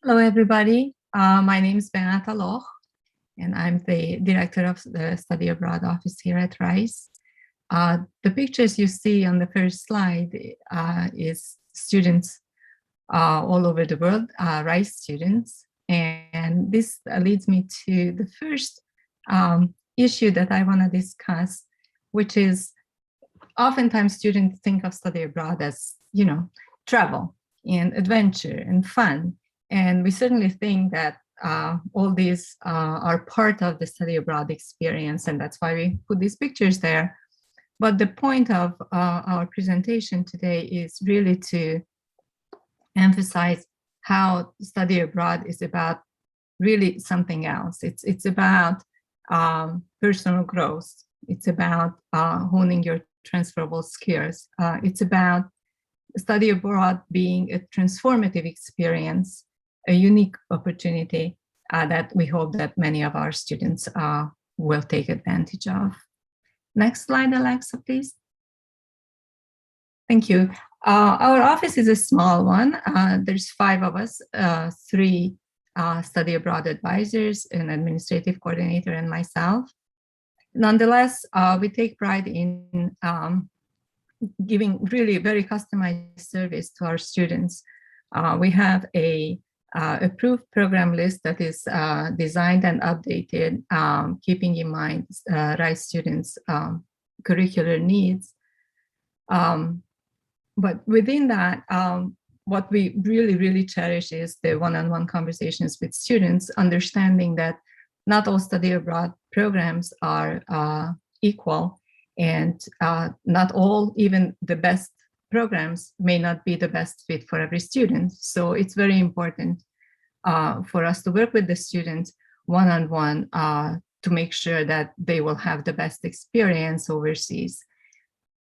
Hello, everybody. My name is Benata Loch, and I'm the director of the Study Abroad office here at Rice. The pictures you see on the first slide is students all over the world, Rice students. And this leads me to the first issue that I want to discuss, which is oftentimes students think of study abroad as, travel and adventure and fun. And we certainly think that all these are part of the study abroad experience, and that's why we put these pictures there. But the point of our presentation today is really to emphasize how study abroad is about really something else. It's about personal growth. It's about honing your transferable skills. It's about study abroad being a transformative experience, a unique opportunity that we hope that many of our students will take advantage of. Next slide, Alexa, please. Thank you. Our office is a small one. There's 5 of us, 3 study abroad advisors, an administrative coordinator, and myself. Nonetheless, we take pride in giving really very customized service to our students. We have a approved program list that is designed and updated, keeping in mind Rice students' curricular needs. But within that, what we really cherish is the one-on-one conversations with students, understanding that not all study abroad programs are equal, and not all, even the best programs, may not be the best fit for every student. So it's very important for us to work with the students one-on-one to make sure that they will have the best experience overseas.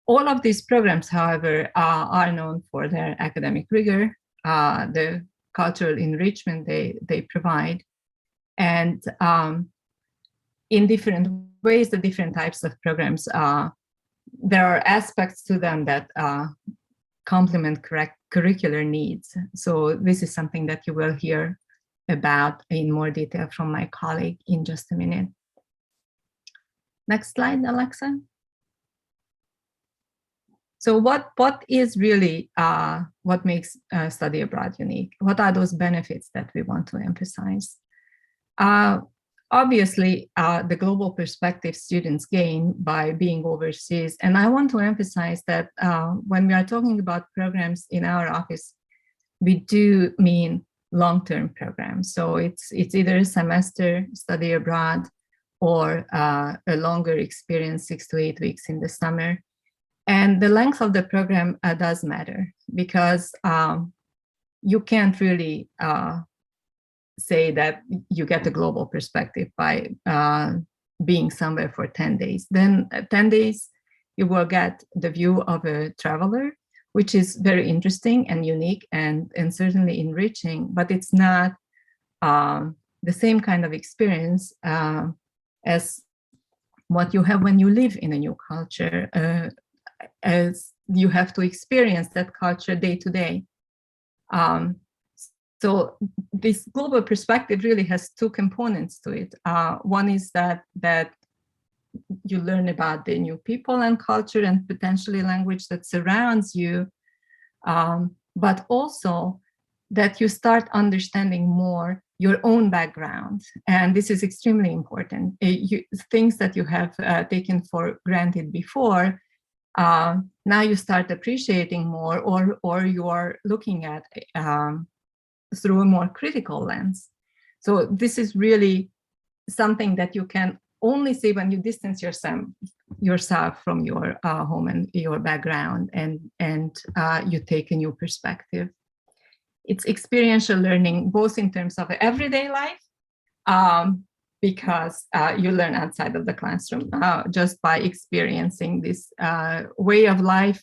All of these programs, however, are known for their academic rigor, the cultural enrichment they provide, and in different ways, the different types of programs, there are aspects to them that complement curricular needs. So this is something that you will hear about in more detail from my colleague in just a minute. Next slide, Alexa. So what is really what makes study abroad unique? What are those benefits that we want to emphasize? Obviously, the global perspective students gain by being overseas. And I want to emphasize that when we are talking about programs in our office, we do mean long-term programs. So it's either a semester study abroad or a longer experience, 6 to 8 weeks in the summer. And the length of the program does matter, because you can't really say that you get a global perspective by being somewhere for 10 days. Then 10 days, you will get the view of a traveler, which is very interesting and unique and certainly enriching, but it's not the same kind of experience as what you have when you live in a new culture, as you have to experience that culture day to day. So this global perspective really has 2 components to it. One is that you learn about the new people and culture and potentially language that surrounds you, but also that you start understanding more your own background. And this is extremely important. Things that you have taken for granted before, now you start appreciating more, or you are looking at through a more critical lens. So this is really something that you can only see when you distance yourself from your home and your background, and you take a new perspective. It's experiential learning, both in terms of everyday life, because you learn outside of the classroom just by experiencing this way of life,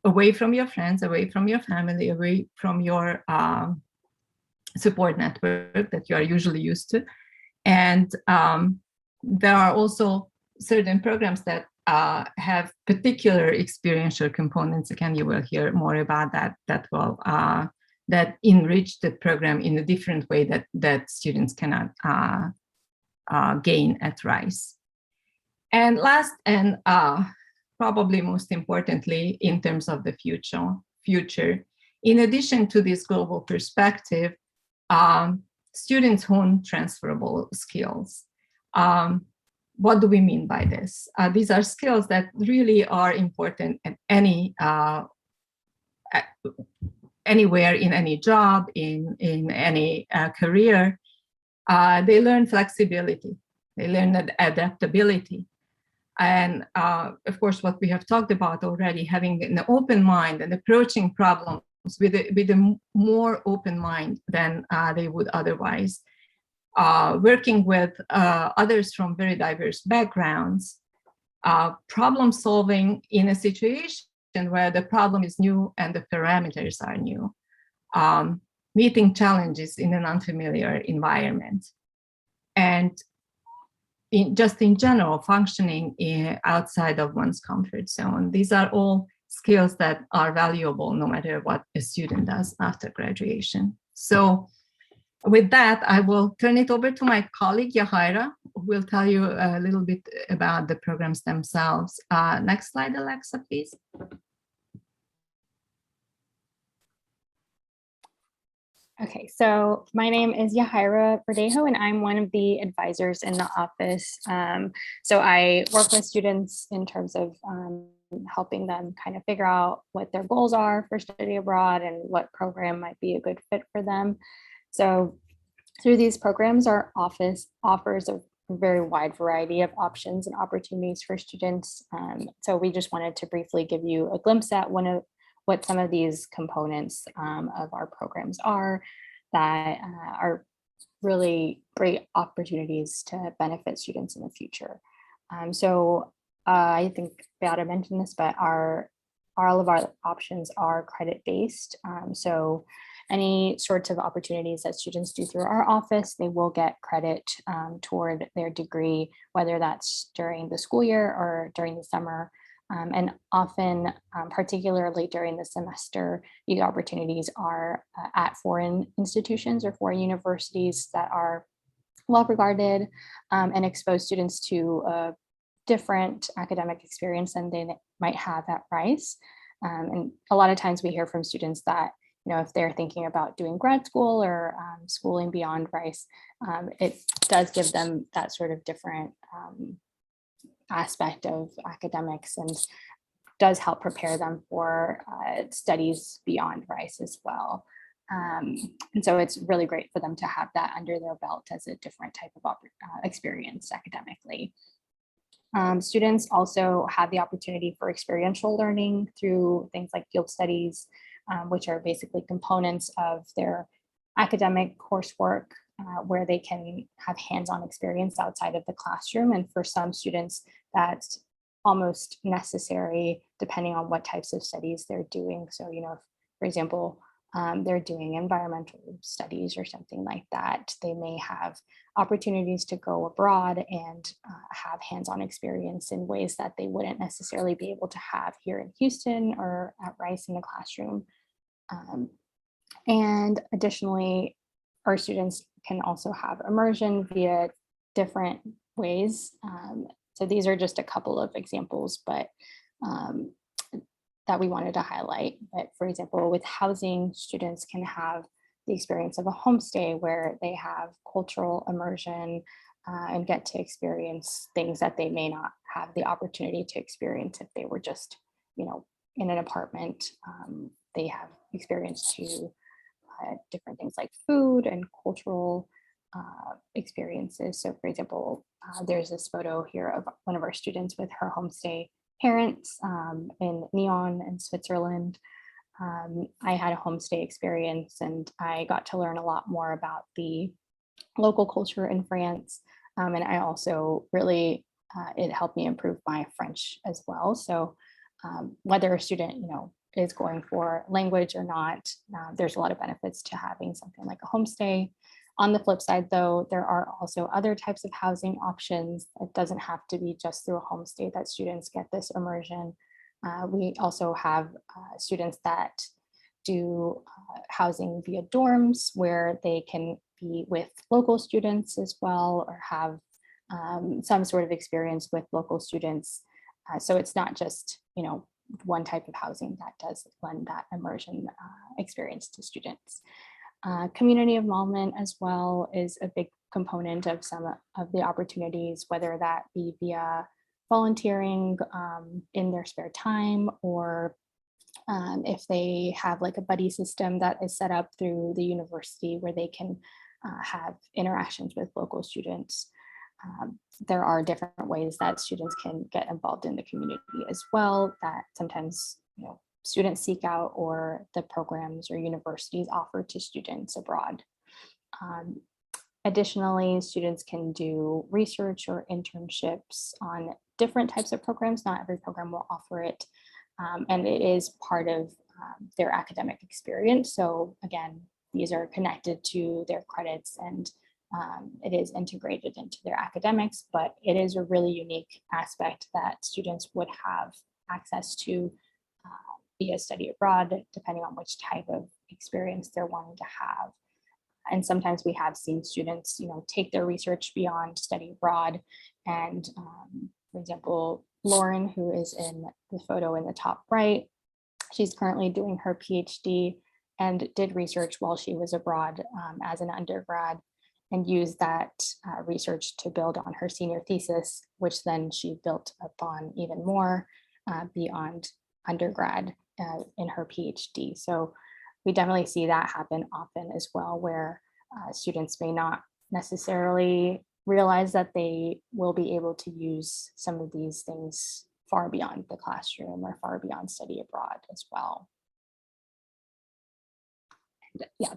away from your friends, away from your family, away from your support network that you are usually used to. And there are also certain programs that have particular experiential components. Again, you will hear more about that will that enrich the program in a different way that students cannot gain at Rice. And last and probably most importantly, in terms of the future, in addition to this global perspective, students hone transferable skills. What do we mean by this? These are skills that really are important at anywhere, in any job, in any career. They learn flexibility, they learn adaptability. And of course, what we have talked about already, having an open mind and approaching problems with a more open mind than they would otherwise. Working with others from very diverse backgrounds, problem solving in a situation where the problem is new and the parameters are new, meeting challenges in an unfamiliar environment, and just in general, functioning outside of one's comfort zone. These are all skills that are valuable no matter what a student does after graduation. So with that, I will turn it over to my colleague, Yahaira, who will tell you a little bit about the programs themselves. Next slide, Alexa, please. Okay, so my name is Yahaira Verdejo, and I'm one of the advisors in the office. So I work with students in terms of helping them kind of figure out what their goals are for study abroad and what program might be a good fit for them. So through these programs, our office offers a very wide variety of options and opportunities for students. So we just wanted to briefly give you a glimpse at what some of these components of our programs are that are really great opportunities to benefit students in the future. So I think Beata mentioned this, but all of our options are credit-based. So any sorts of opportunities that students do through our office, they will get credit toward their degree, whether that's during the school year or during the summer. And often, particularly during the semester, these opportunities are at foreign institutions or foreign universities that are well regarded and expose students to a different academic experience than they might have at Rice. And a lot of times we hear from students that, you know, if they're thinking about doing grad school or schooling beyond Rice, it does give them that sort of different aspect of academics and does help prepare them for studies beyond Rice as well. And so it's really great for them to have that under their belt as a different type of experience academically. Students also have the opportunity for experiential learning through things like field studies, which are basically components of their academic coursework where they can have hands-on experience outside of the classroom. And for some students, that's almost necessary depending on what types of studies they're doing. So, you know, if, for example, they're doing environmental studies or something like that, they may have opportunities to go abroad and have hands-on experience in ways that they wouldn't necessarily be able to have here in Houston or at Rice in the classroom. And additionally, our students can also have immersion via different ways. So these are just a couple of examples, but that we wanted to highlight. But for example, with housing, students can have the experience of a homestay where they have cultural immersion and get to experience things that they may not have the opportunity to experience if they were just, you know, in an apartment. They have experience to different things like food and cultural experiences. So for example, there's this photo here of one of our students with her homestay parents in Nyon in Switzerland. I had a homestay experience and I got to learn a lot more about the local culture in France. And I also really, it helped me improve my French as well. So whether a student, you know, is going for language or not, there's a lot of benefits to having something like a homestay. On the flip side, though, there are also other types of housing options. It doesn't have to be just through a homestay that students get this immersion. We also have students that do housing via dorms where they can be with local students as well, or have some sort of experience with local students. So it's not just, one type of housing that does lend that immersion experience to students. Community involvement as well is a big component of some of the opportunities, whether that be via volunteering in their spare time, or if they have like a buddy system that is set up through the university where they can have interactions with local students. There are different ways that students can get involved in the community as well, that sometimes students seek out, or the programs or universities offer to students abroad. Additionally, students can do research or internships on different types of programs. Not every program will offer it, and it is part of their academic experience. So again, these are connected to their credits, and it is integrated into their academics, but it is a really unique aspect that students would have access to via study abroad, depending on which type of experience they're wanting to have. And sometimes we have seen students, take their research beyond study abroad. And for example, Lauren, who is in the photo in the top right, she's currently doing her PhD and did research while she was abroad as an undergrad, and used that research to build on her senior thesis, which then she built upon even more beyond undergrad in her PhD. So we definitely see that happen often as well, where students may not necessarily realize that they will be able to use some of these things far beyond the classroom or far beyond study abroad as well. And yeah,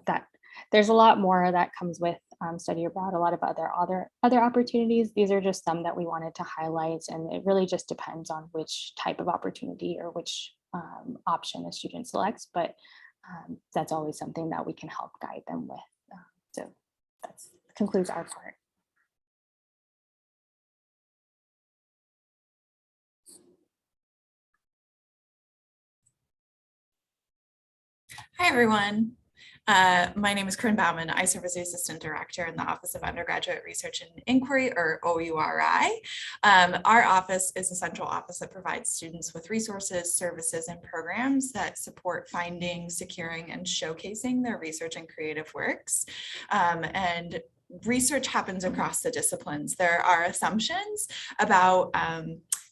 there's a lot more that comes with study abroad, a lot of other opportunities. These are just some that we wanted to highlight, and it really just depends on which type of opportunity or which option a student selects, but that's always something that we can help guide them with. So that concludes our part. Hi, everyone. My name is Corinne Bauman. I serve as the Assistant Director in the Office of Undergraduate Research and Inquiry, or OURI. Our office is a central office that provides students with resources, services, and programs that support finding, securing, and showcasing their research and creative works. And research happens across the disciplines. There are assumptions about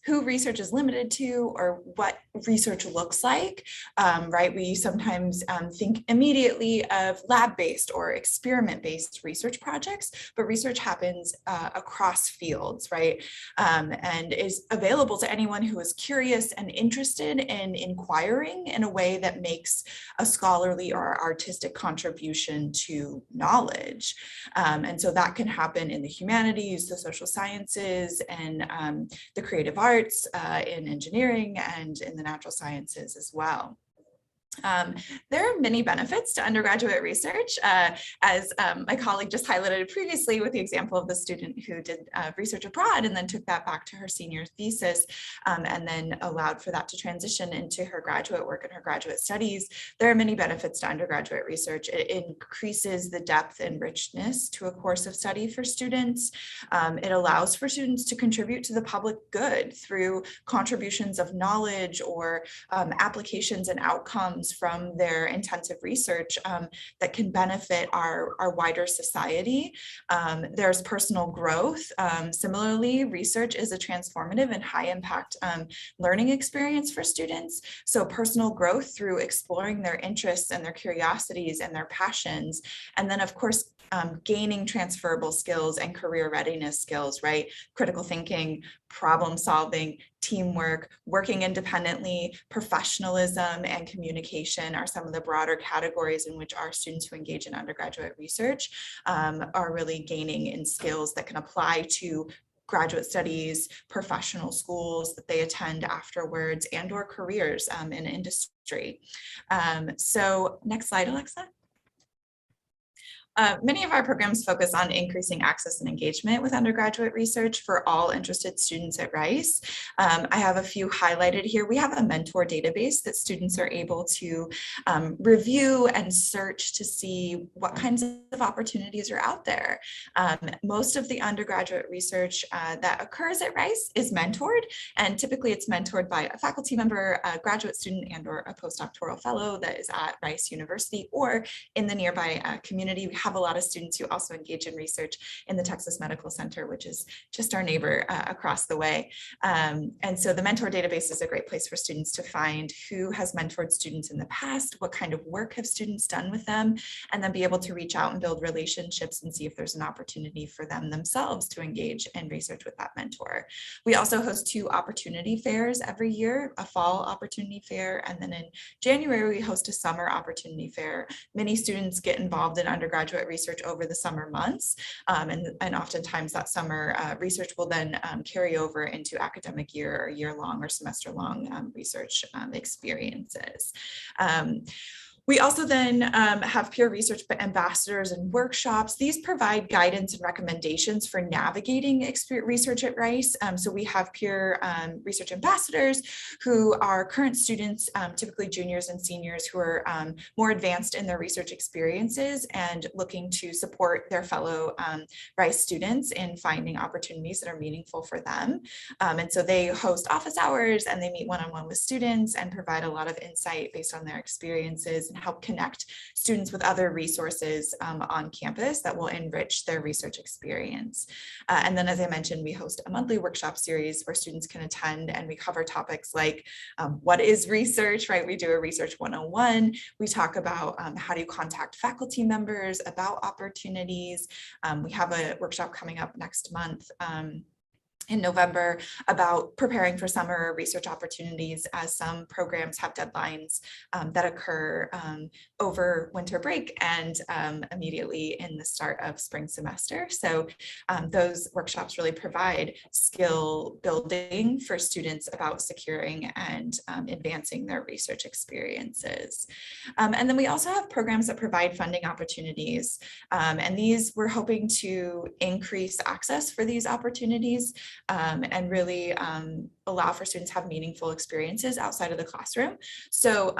who research is limited to, or what research looks like, right? We sometimes think immediately of lab-based or experiment-based research projects, but research happens across fields, right? And is available to anyone who is curious and interested in inquiring in a way that makes a scholarly or artistic contribution to knowledge. And so that can happen in the humanities, the social sciences, and the creative arts, in engineering, and in the natural sciences as well. There are many benefits to undergraduate research, as my colleague just highlighted previously with the example of the student who did research abroad and then took that back to her senior thesis, and then allowed for that to transition into her graduate work and her graduate studies. There are many benefits to undergraduate research. It increases the depth and richness to a course of study for students. It allows for students to contribute to the public good through contributions of knowledge or applications and outcomes from their intensive research that can benefit our wider society. There's personal growth. Similarly, research is a transformative and high impact learning experience for students. So personal growth through exploring their interests and their curiosities and their passions. And then of course, gaining transferable skills and career readiness skills, right? Critical thinking, problem solving, teamwork, working independently, professionalism, and communication are some of the broader categories in which our students who engage in undergraduate research are really gaining in skills that can apply to graduate studies, professional schools that they attend afterwards, and or careers in industry. So next slide, Alexa. Many of our programs focus on increasing access and engagement with undergraduate research for all interested students at Rice. I have a few highlighted here. We have a mentor database that students are able to review and search to see what kinds of opportunities are out there. Most of the undergraduate research that occurs at Rice is mentored, and typically it's mentored by a faculty member, a graduate student, and or a postdoctoral fellow that is at Rice University or in the nearby community. We have a lot of students who also engage in research in the Texas Medical Center, which is just our neighbor across the way. And so the mentor database is a great place for students to find who has mentored students in the past, what kind of work have students done with them, and then be able to reach out and build relationships and see if there's an opportunity for them themselves to engage in research with that mentor. We also host 2 opportunity fairs every year, a fall opportunity fair, and then in January we host a summer opportunity fair. Many students get involved in undergraduate research over the summer months, and oftentimes that summer research will then carry over into academic year or year-long or semester-long research experiences. We also then have peer research ambassadors and workshops. These provide guidance and recommendations for navigating research at Rice. So we have peer research ambassadors who are current students, typically juniors and seniors, who are more advanced in their research experiences and looking to support their fellow Rice students in finding opportunities that are meaningful for them. And so they host office hours and they meet one-on-one with students and provide a lot of insight based on their experiences, help connect students with other resources on campus that will enrich their research experience. And then, as I mentioned, we host a monthly workshop series where students can attend, and we cover topics like what is research, right? We do a research 101. We talk about how do you contact faculty members about opportunities. We have a workshop coming up next month in November about preparing for summer research opportunities, as some programs have deadlines that occur over winter break and immediately in the start of spring semester. So those workshops really provide skill building for students about securing and advancing their research experiences. And then we also have programs that provide funding opportunities. And these, we're hoping to increase access for these opportunities and really allow for students to have meaningful experiences outside of the classroom. So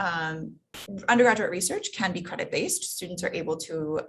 undergraduate research can be credit-based. Students are able to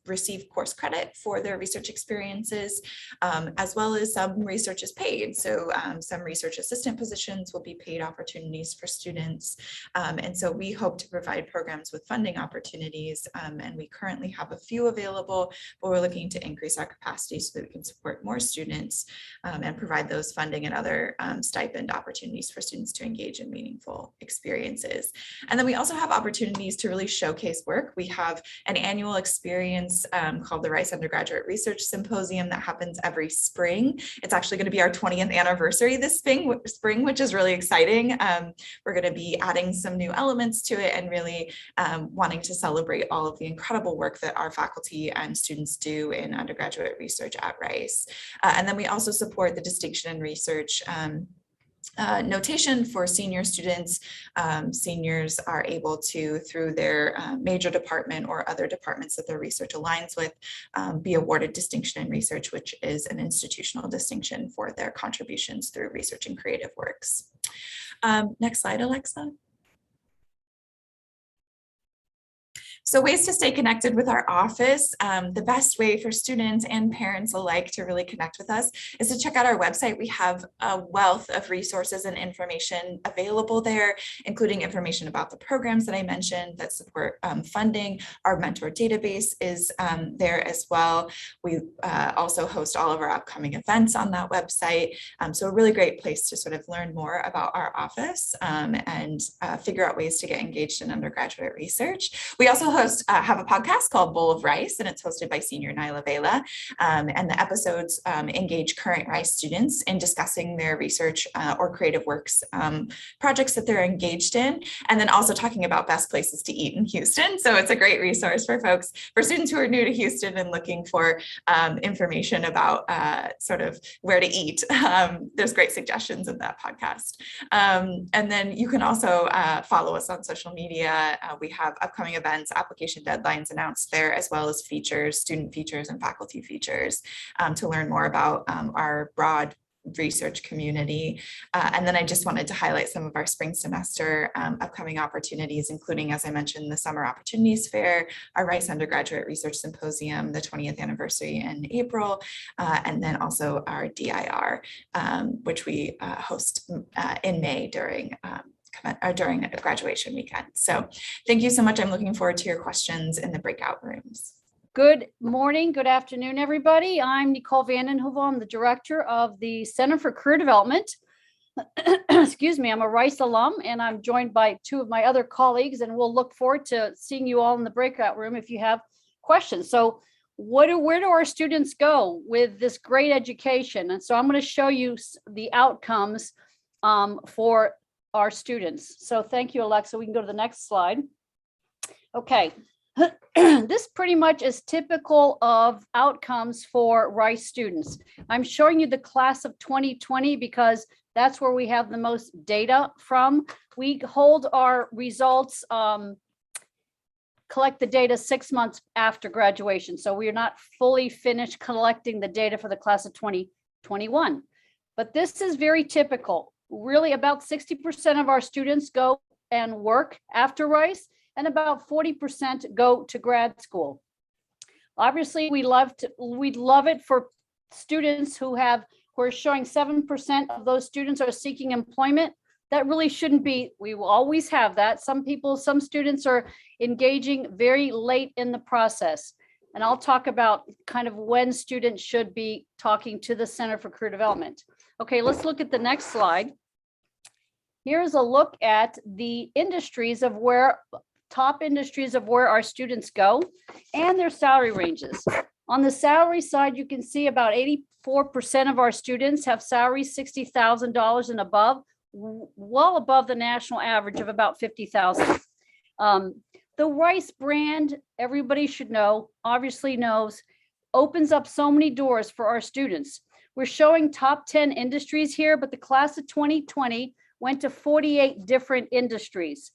receive course credit for their research experiences, as well as some research is paid. So some research assistant positions will be paid opportunities for students. And so we hope to provide programs with funding opportunities, and we currently have a few available, but we're looking to increase our capacity so that we can support more students and provide those funding and other stipend opportunities for students to engage in meaningful experiences. And then we also have opportunities to really showcase work. We have an annual experience called the Rice Undergraduate Research Symposium that happens every spring. It's actually going to be our 20th anniversary this spring, which is really exciting. We're going to be adding some new elements to it and really wanting to celebrate all of the incredible work that our faculty and students do in undergraduate research at Rice. And then we also support the distinction in research notation for senior students. Seniors are able to, through their major department or other departments that their research aligns with, be awarded distinction in research, which is an institutional distinction for their contributions through research and creative works. Next slide, Alexa. So ways to stay connected with our office. The best way for students and parents alike to really connect with us is to check out our website. We have a wealth of resources and information available there, including information about the programs that I mentioned that support funding. Our mentor database is there as well. We also host all of our upcoming events on that website. So a really great place to sort of learn more about our office and figure out ways to get engaged in undergraduate research. We also have a podcast called Bowl of Rice, and it's hosted by senior Nyla Vela. And the episodes engage current Rice students in discussing their research or creative works projects that they're engaged in, and then also talking about best places to eat in Houston. So it's a great resource for folks, for students who are new to Houston and looking for information about sort of where to eat. There's great suggestions in that podcast. And then you can also follow us on social media. We have upcoming events, application deadlines announced there, as well as features, student features and faculty features to learn more about our broad research community. And then I just wanted to highlight some of our spring semester upcoming opportunities, including, as I mentioned, the Summer Opportunities Fair, our Rice Undergraduate Research Symposium, the 20th anniversary in April, and then also our DIR, which we host in May during a graduation weekend. So thank you so much. I'm looking forward to your questions in the breakout rooms. Good morning, good afternoon, everybody. I'm Nicole Vandenhoven. I'm the director of the Center for Career Development. Excuse me, I'm a Rice alum, and I'm joined by two of my other colleagues, and we'll look forward to seeing you all in the breakout room if you have questions. So where do our students go with this great education? And so I'm going to show you the outcomes for our students. So thank you, Alexa. We can go to the next slide. Okay. This pretty much is typical of outcomes for Rice students. I'm showing you the class of 2020 because that's where we have the most data from. We hold our results, collect the data 6 months after graduation. So we are not fully finished collecting the data for the class of 2021. But this is very typical. Really, about 60% of our students go and work after Rice, and about 40% go to grad school. Obviously, we'd love it for students who are showing 7% of those students are seeking employment. That really shouldn't be. We will always have that. Some students are engaging very late in the process. And I'll talk about kind of when students should be talking to the Center for Career Development. Okay, let's look at the next slide. Here's a look at the top industries of where our students go and their salary ranges. On the salary side, you can see about 84% of our students have salaries $60,000 and above, well above the national average of about $50,000. The Rice brand, everybody should know, obviously knows, opens up so many doors for our students. We're showing top 10 industries here, but the class of 2020 went to 48 different industries.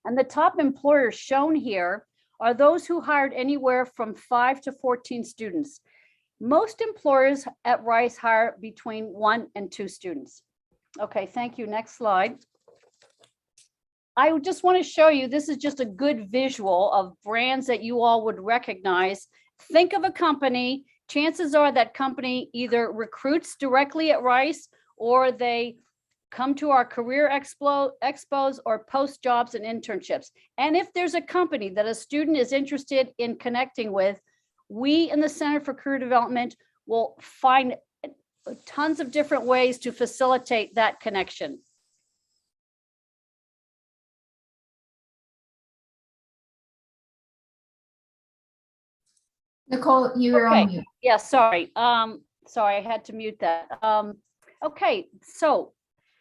And the top employers shown here are those who hired anywhere from 5 to 14 students. Most employers at Rice hire between 1 and 2 students. Okay, thank you. Next slide. I just want to show you, this is just a good visual of brands that you all would recognize. Think of a company. Chances are that company either recruits directly at Rice or they come to our career expos or post jobs and internships. And if there's a company that a student is interested in connecting with, we in the Center for Career Development will find tons of different ways to facilitate that connection. Nicole, you were on mute. Yeah, sorry. Sorry, I had to mute that. Okay, so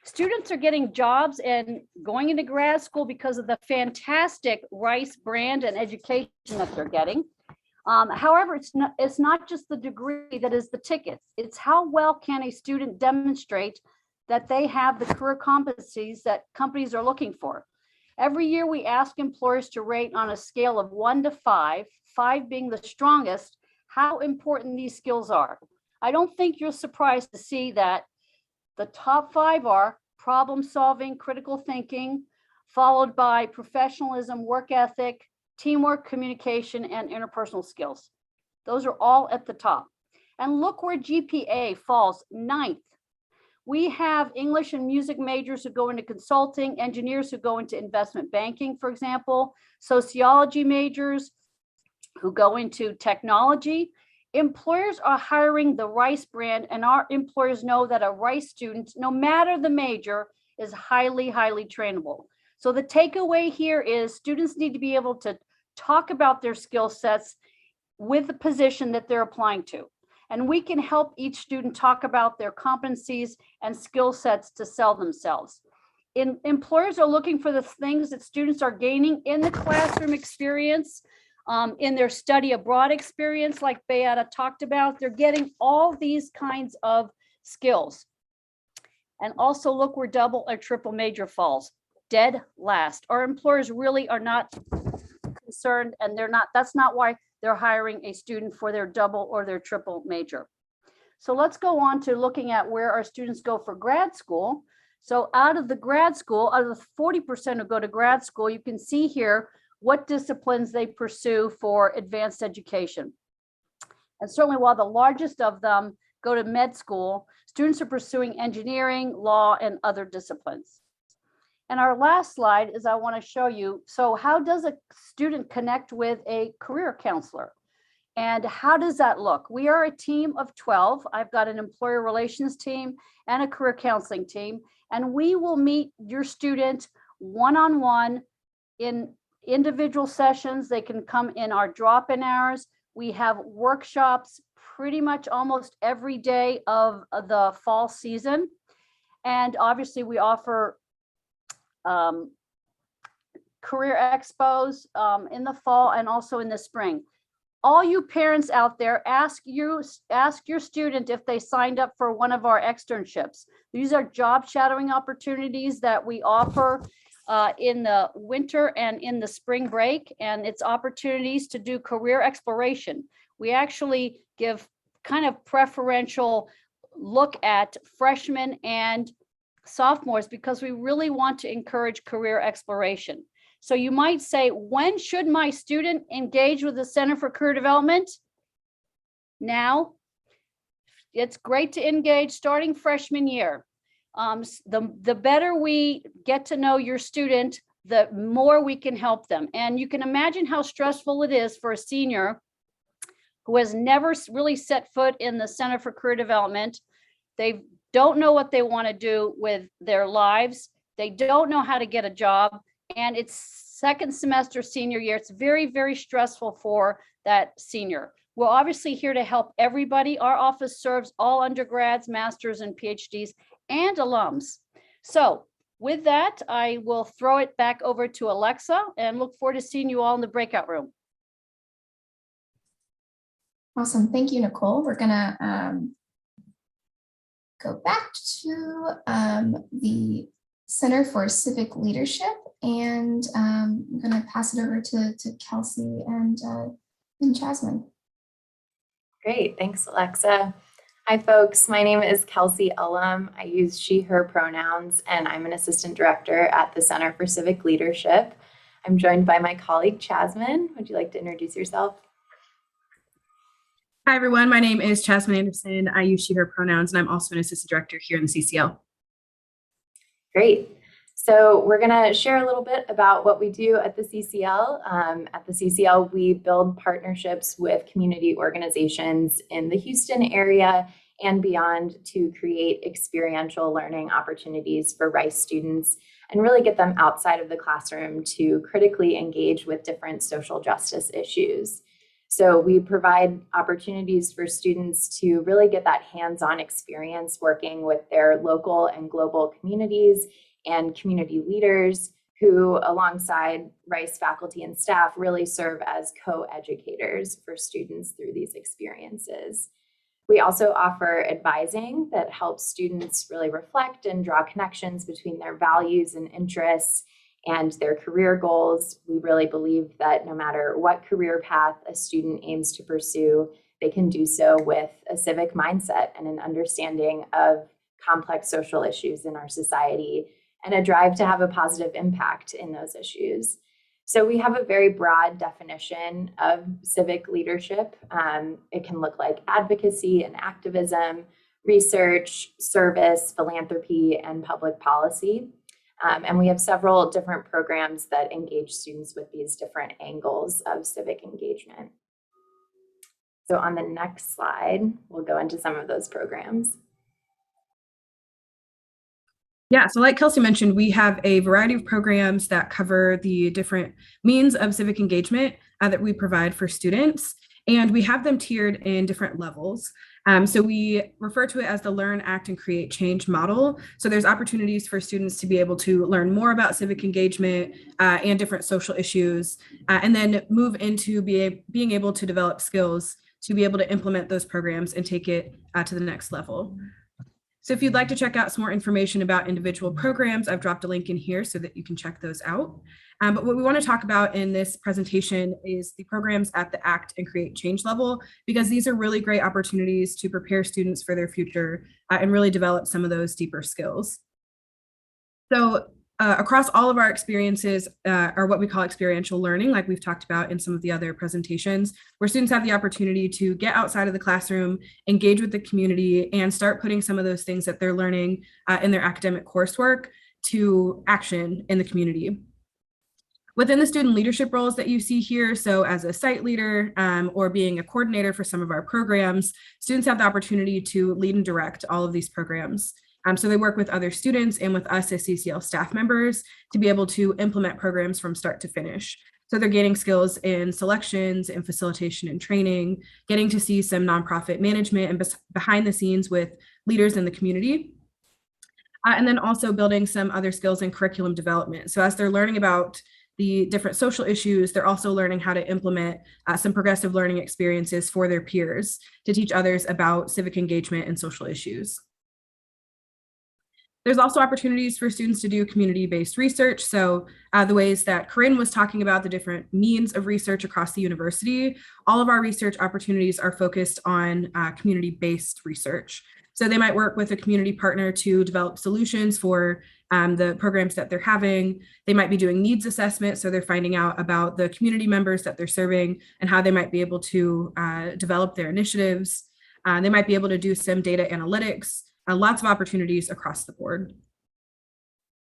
students are getting jobs and going into grad school because of the fantastic Rice brand and education that they're getting. However, it's not just the degree that is the ticket. It's how well can a student demonstrate that they have the career competencies that companies are looking for. Every year we ask employers to rate on a scale of 1 to 5, 5 being the strongest, how important these skills are. I don't think you're surprised to see that the top 5 are problem solving, critical thinking, followed by professionalism, work ethic, teamwork, communication, and interpersonal skills. Those are all at the top. And look where GPA falls 9th. We have English and music majors who go into consulting, engineers who go into investment banking, for example, sociology majors who go into technology. Employers are hiring the Rice brand, and our employers know that a Rice student, no matter the major, is highly, highly trainable. So the takeaway here is students need to be able to talk about their skill sets with the position that they're applying to. And we can help each student talk about their competencies and skill sets to sell themselves. Employers are looking for the things that students are gaining in the classroom experience, in their study abroad experience, like Beata talked about. They're getting all these kinds of skills. And also look where double or triple major falls, dead last. Our employers really are not concerned, and that's not why they're hiring a student for their double or their triple major. So let's go on to looking at where our students go for grad school. So out of the 40% who go to grad school, you can see here what disciplines they pursue for advanced education. And certainly while the largest of them go to med school, students are pursuing engineering, law, and other disciplines. And our last slide is I want to show you, so how does a student connect with a career counselor? And how does that look? We are a team of 12. I've got an employer relations team and a career counseling team, and we will meet your student one-on-one in individual sessions. They can come in our drop-in hours. We have workshops pretty much almost every day of the fall season. And obviously we offer career expos in the fall and also in the spring. All you parents out there, ask your student if they signed up for one of our externships. These are job shadowing opportunities that we offer in the winter and in the spring break, and it's opportunities to do career exploration. We actually give kind of preferential look at freshmen and sophomores because we really want to encourage career exploration. So you might say, when should my student engage with the Center for Career Development? Now. It's great to engage starting freshman year. The better we get to know your student, the more we can help them. And you can imagine how stressful it is for a senior who has never really set foot in the Center for Career Development. They don't know what they want to do with their lives. They don't know how to get a job. And it's second semester senior year. It's very, very stressful for that senior. We're obviously here to help everybody. Our office serves all undergrads, masters, and PhDs, and alums. So with that, I will throw it back over to Alexa and look forward to seeing you all in the breakout room. Awesome. Thank you, Nicole. We're gonna go back to the Center for Civic Leadership, and I'm gonna pass it over to Kelsey and Jasmine. Great, thanks, Alexa. Hi, folks. My name is Kelsey Ullum. I use she, her pronouns, and I'm an assistant director at the Center for Civic Leadership. I'm joined by my colleague, Jasmine. Would you like to introduce yourself? Hi, everyone. My name is Jasmine Anderson. I use she, her pronouns, and I'm also an assistant director here in the CCL. Great. So we're going to share a little bit about what we do at the CCL. At the CCL, we build partnerships with community organizations in the Houston area and beyond to create experiential learning opportunities for Rice students and really get them outside of the classroom to critically engage with different social justice issues. So we provide opportunities for students to really get that hands-on experience working with their local and global communities and community leaders who, alongside Rice faculty and staff, really serve as co-educators for students through these experiences. We also offer advising that helps students really reflect and draw connections between their values and interests and their career goals. We really believe that no matter what career path a student aims to pursue, they can do so with a civic mindset and an understanding of complex social issues in our society and a drive to have a positive impact in those issues. So we have a very broad definition of civic leadership. It can look like advocacy and activism, research, service, philanthropy, and public policy. And we have several different programs that engage students with these different angles of civic engagement. So on the next slide, we'll go into some of those programs. Yeah, so like Kelsey mentioned, we have a variety of programs that cover the different means of civic engagement that we provide for students, and we have them tiered in different levels. So we refer to it as the Learn, Act, and Create Change model. So there's opportunities for students to be able to learn more about civic engagement and different social issues, and then move into being able to develop skills to be able to implement those programs and take it to the next level. So if you'd like to check out some more information about individual programs, I've dropped a link in here so that you can check those out. But what we want to talk about in this presentation is the programs at the ACT and Create Change level, because these are really great opportunities to prepare students for their future and really develop some of those deeper skills. So across all of our experiences are what we call experiential learning, like we've talked about in some of the other presentations, where students have the opportunity to get outside of the classroom, engage with the community, and start putting some of those things that they're learning in their academic coursework to action in the community. Within the student leadership roles that you see here, so as a site leader or being a coordinator for some of our programs, students have the opportunity to lead and direct all of these programs. So they work with other students and with us as CCL staff members to be able to implement programs from start to finish. So they're gaining skills in selections and facilitation and training, getting to see some nonprofit management and behind the scenes with leaders in the community. And then also building some other skills in curriculum development. So as they're learning about the different social issues, they're also learning how to implement some progressive learning experiences for their peers to teach others about civic engagement and social issues. There's also opportunities for students to do community-based research. So the ways that Corinne was talking about the different means of research across the university, all of our research opportunities are focused on community-based research. So they might work with a community partner to develop solutions for the programs that they're having. They might be doing needs assessment, so they're finding out about the community members that they're serving and how they might be able to develop their initiatives. They might be able to do some data analytics. Lots of opportunities across the board.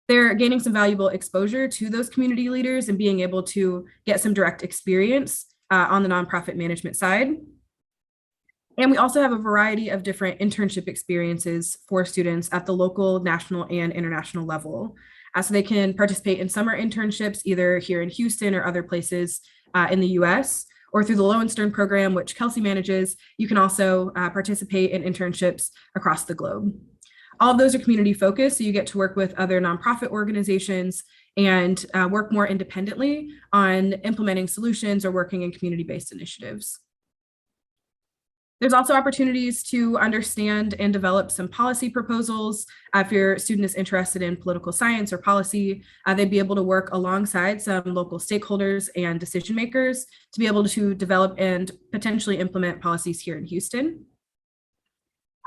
They're gaining some valuable exposure to those community leaders and being able to get some direct experience on the nonprofit management side. And we also have a variety of different internship experiences for students at the local, national, and international level. So they can participate in summer internships either here in Houston or other places in the US, or through the Lowenstern program, which Kelsey manages. You can also participate in internships across the globe. All of those are community focused, so you get to work with other nonprofit organizations and work more independently on implementing solutions or working in community-based initiatives. There's also opportunities to understand and develop some policy proposals. If your student is interested in political science or policy, they'd be able to work alongside some local stakeholders and decision makers to be able to develop and potentially implement policies here in Houston.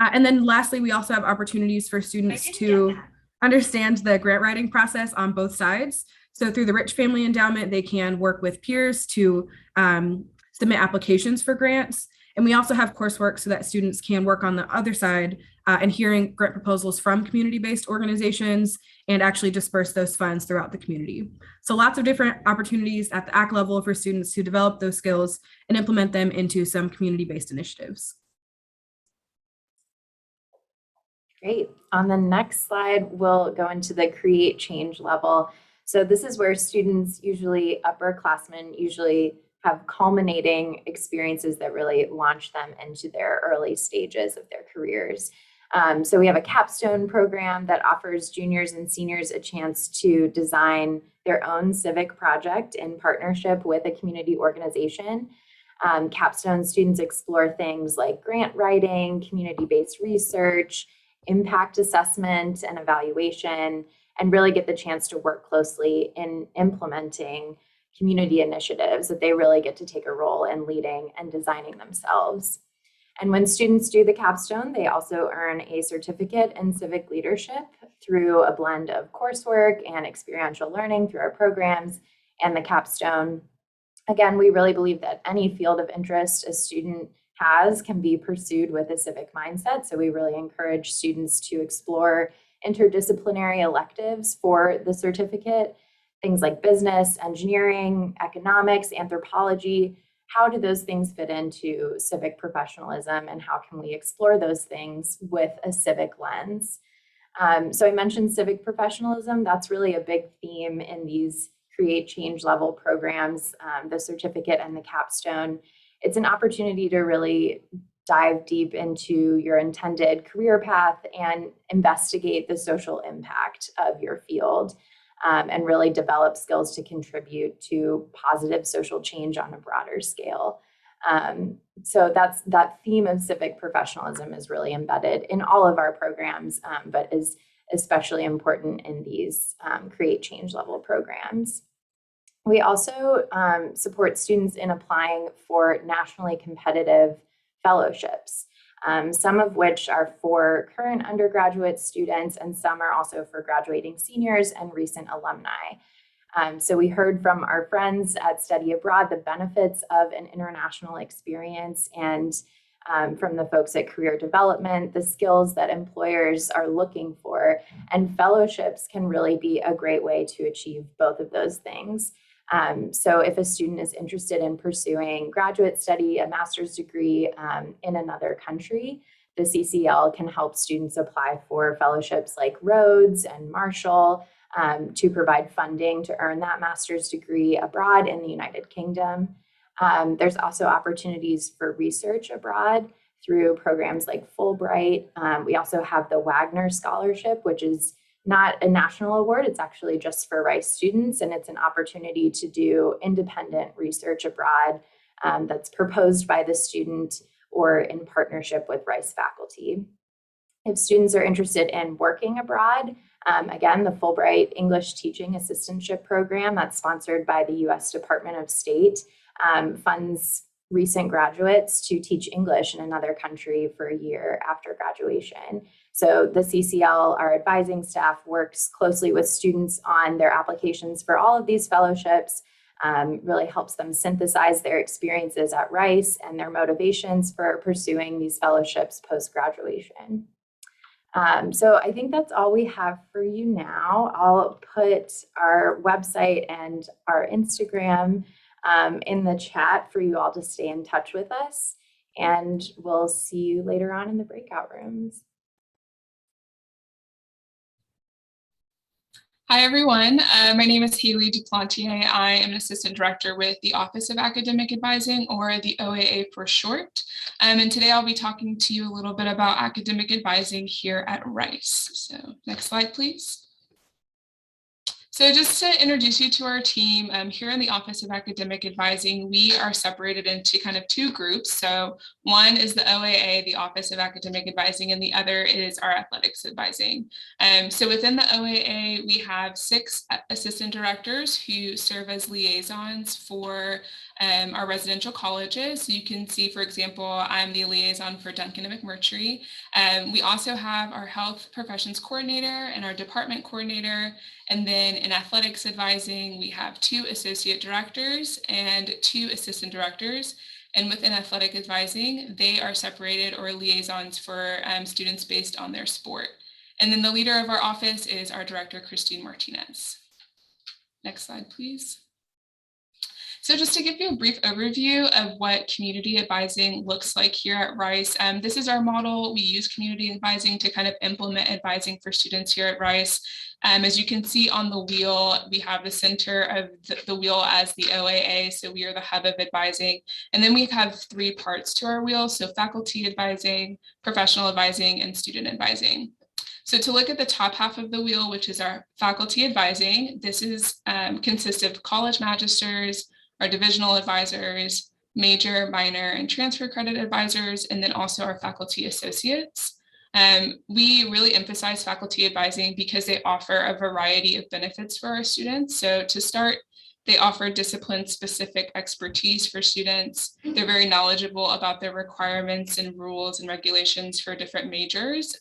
And then lastly, we also have opportunities for students to understand the grant writing process on both sides. So through the Rich Family Endowment, they can work with peers to submit applications for grants. And we also have coursework so that students can work on the other side and hearing grant proposals from community-based organizations and actually disperse those funds throughout the community. So lots of different opportunities at the ACT level for students to develop those skills and implement them into some community-based initiatives. Great. On the next slide, we'll go into the Create Change level. So this is where students, usually upperclassmen, usually have culminating experiences that really launch them into their early stages of their careers. So we have a capstone program that offers juniors and seniors a chance to design their own civic project in partnership with a community organization. Capstone students explore things like grant writing, community-based research, impact assessment and evaluation, and really get the chance to work closely in implementing community initiatives that they really get to take a role in leading and designing themselves. And when students do the capstone, they also earn a certificate in civic leadership through a blend of coursework and experiential learning through our programs and the capstone. Again, we really believe that any field of interest a student has can be pursued with a civic mindset. So we really encourage students to explore interdisciplinary electives for the certificate. Things like business, engineering, economics, anthropology. How do those things fit into civic professionalism, and how can we explore those things with a civic lens? So I mentioned civic professionalism. That's really a big theme in these Create Change level programs, the certificate and the capstone. It's an opportunity to really dive deep into your intended career path and investigate the social impact of your field. And really develop skills to contribute to positive social change on a broader scale. So that theme of civic professionalism is really embedded in all of our programs, but is especially important in these create change level programs. We also support students in applying for nationally competitive fellowships, some of which are for current undergraduate students, and some are also for graduating seniors and recent alumni. So we heard from our friends at Study Abroad the benefits of an international experience, and from the folks at Career Development, the skills that employers are looking for. And fellowships can really be a great way to achieve both of those things. So if a student is interested in pursuing graduate study, a master's degree in another country, the CCL can help students apply for fellowships like Rhodes and Marshall to provide funding to earn that master's degree abroad in the United Kingdom. There's also opportunities for research abroad through programs like Fulbright. We also have the Wagner Scholarship, which is not a national award. It's actually just for Rice students, and it's an opportunity to do independent research abroad that's proposed by the student or in partnership with Rice faculty. If students are interested in working abroad, again, the Fulbright English Teaching Assistantship Program that's sponsored by the U.S. Department of State funds recent graduates to teach English in another country for a year after graduation. So the CCL, our advising staff, works closely with students on their applications for all of these fellowships, really helps them synthesize their experiences at Rice and their motivations for pursuing these fellowships post-graduation. So I think that's all we have for you now. I'll put our website and our Instagram in the chat for you all to stay in touch with us, and we'll see you later on in the breakout rooms. Hi, everyone. My name is Haley Duplantier. I am an assistant director with the Office of Academic Advising, or the OAA for short. And today I'll be talking to you a little bit about academic advising here at Rice. So next slide, please. So just to introduce you to our team, here in the Office of Academic Advising, we are separated into kind of two groups. So one is the OAA, the Office of Academic Advising, and the other is our athletics advising. So within the OAA, we have 6 assistant directors who serve as liaisons for our residential colleges. So you can see, for example, I'm the liaison for Duncan and McMurtry. We also have our health professions coordinator and our department coordinator. And then in athletics advising, we have 2 associate directors and 2 assistant directors. And within athletic advising, they are separated or liaisons for students based on their sport. And then the leader of our office is our director, Christine Martinez. Next slide, please. So just to give you a brief overview of what community advising looks like here at Rice, this is our model. We use community advising to kind of implement advising for students here at Rice. As you can see on the wheel, we have the center of the wheel as the OAA, so we are the hub of advising. And then we have 3 parts to our wheel, so faculty advising, professional advising, and student advising. So to look at the top half of the wheel, which is our faculty advising, this is consists of college magisters, our divisional advisors, major, minor, and transfer credit advisors, and then also our faculty associates. We really emphasize faculty advising because they offer a variety of benefits for our students. So to start, they offer discipline-specific expertise for students. They're very knowledgeable about their requirements and rules and regulations for different majors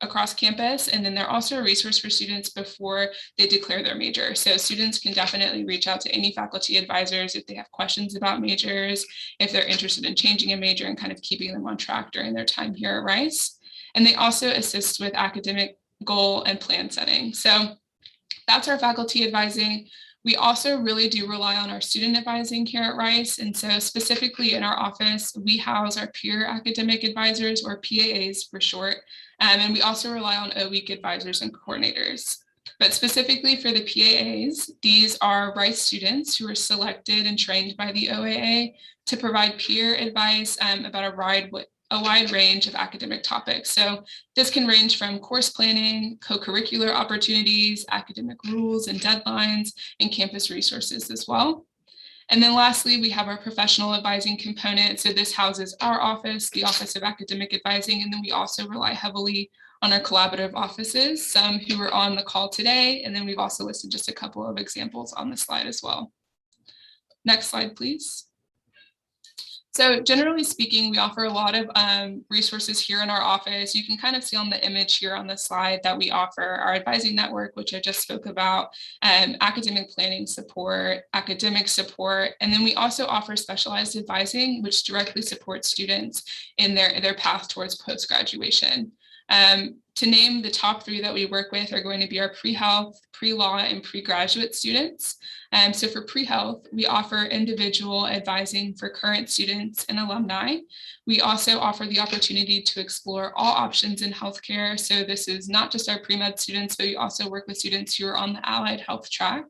across campus. And then they're also a resource for students before they declare their major. So students can definitely reach out to any faculty advisors if they have questions about majors, if they're interested in changing a major and kind of keeping them on track during their time here at Rice. And they also assist with academic goal and plan setting. So that's our faculty advising. We also really do rely on our student advising here at Rice. And so specifically in our office, we house our peer academic advisors, or PAAs for short. And we also rely on O-Week advisors and coordinators. But specifically for the PAAs, these are Rice students who are selected and trained by the OAA to provide peer advice about a wide range of academic topics. So this can range from course planning, co-curricular opportunities, academic rules and deadlines, and campus resources as well. And then lastly, we have our professional advising component. So this houses our office, the Office of Academic Advising, and then we also rely heavily on our collaborative offices, some who are on the call today, and then we've also listed just a couple of examples on the slide as well. Next slide, please. So generally speaking, we offer a lot of resources here in our office. You can kind of see on the image here on the slide that we offer our advising network, which I just spoke about, academic planning support, academic support, and then we also offer specialized advising, which directly supports students in their path towards post-graduation. To name the top three that we work with are going to be our pre-health, pre-law, and pre-graduate students. So for pre-health, we offer individual advising for current students and alumni. We also offer the opportunity to explore all options in healthcare. So this is not just our pre-med students, but we also work with students who are on the allied health track.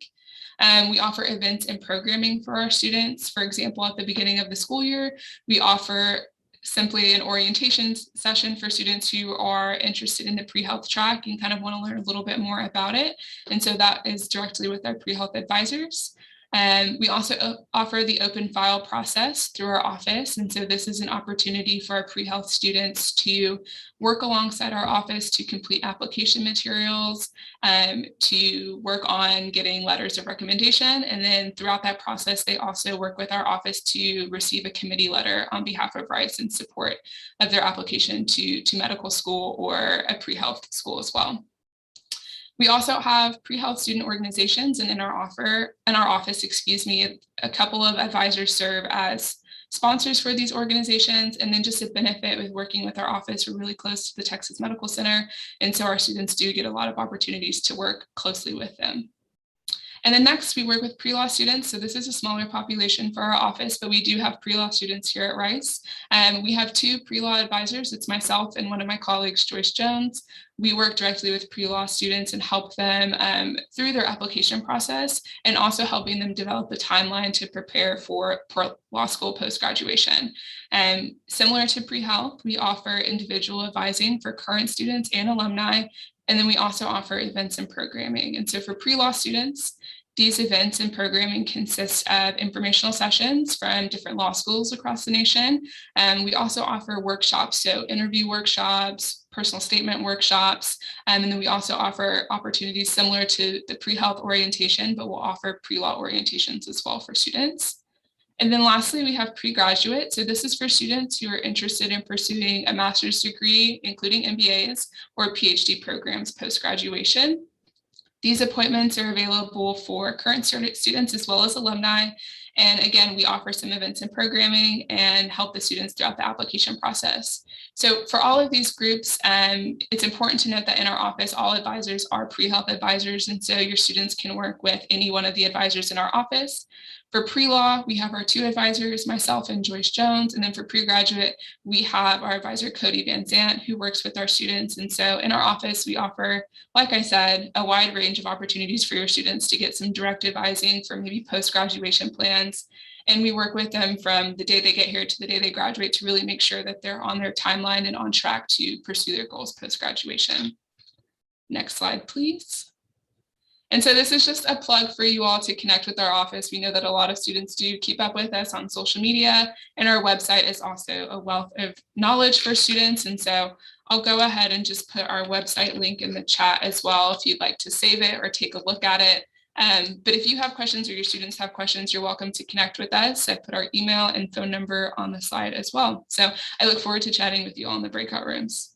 We offer events and programming for our students. For example, at the beginning of the school year, we offer simply an orientation session for students who are interested in the pre-health track and kind of want to learn a little bit more about it. And so that is directly with our pre-health advisors. We also offer the open file process through our office. And so this is an opportunity for our pre-health students to work alongside our office to complete application materials, to work on getting letters of recommendation. And then throughout that process, they also work with our office to receive a committee letter on behalf of Rice in support of their application to medical school or a pre-health school as well. We also have pre-health student organizations, and in our office, a couple of advisors serve as sponsors for these organizations. And then just a benefit with working with our office, we're really close to the Texas Medical Center. And so our students do get a lot of opportunities to work closely with them. And then next, we work with pre-law students. So this is a smaller population for our office, but we do have pre-law students here at Rice. We have two pre-law advisors. It's myself and one of my colleagues, Joyce Jones. We work directly with pre-law students and help them through their application process, and also helping them develop a timeline to prepare for law school post-graduation. Similar to pre-health, we offer individual advising for current students and alumni. And then we also offer events and programming. And so for pre-law students, these events and programming consist of informational sessions from different law schools across the nation. And we also offer workshops, so interview workshops, personal statement workshops. And then we also offer opportunities similar to the pre-health orientation, but we'll offer pre-law orientations as well for students. And then lastly, we have pre-graduate. So this is for students who are interested in pursuing a master's degree, including MBAs or PhD programs post-graduation. These appointments are available for current students as well as alumni. And again, we offer some events and programming and help the students throughout the application process. So for all of these groups, it's important to note that in our office, all advisors are pre-health advisors. And so your students can work with any one of the advisors in our office. For pre-law, we have our two advisors, myself and Joyce Jones. And then for pre-graduate, we have our advisor, Cody Van Zant, who works with our students. And so in our office, we offer, like I said, a wide range of opportunities for your students to get some direct advising for maybe post-graduation plans. And we work with them from the day they get here to the day they graduate to really make sure that they're on their timeline and on track to pursue their goals post-graduation. Next slide, please. And so this is just a plug for you all to connect with our office. We know that a lot of students do keep up with us on social media, and our website is also a wealth of knowledge for students. And so I'll go ahead and just put our website link in the chat as well if you'd like to save it or take a look at it. But if you have questions or your students have questions, you're welcome to connect with us. I put our email and phone number on the slide as well. So I look forward to chatting with you all in the breakout rooms.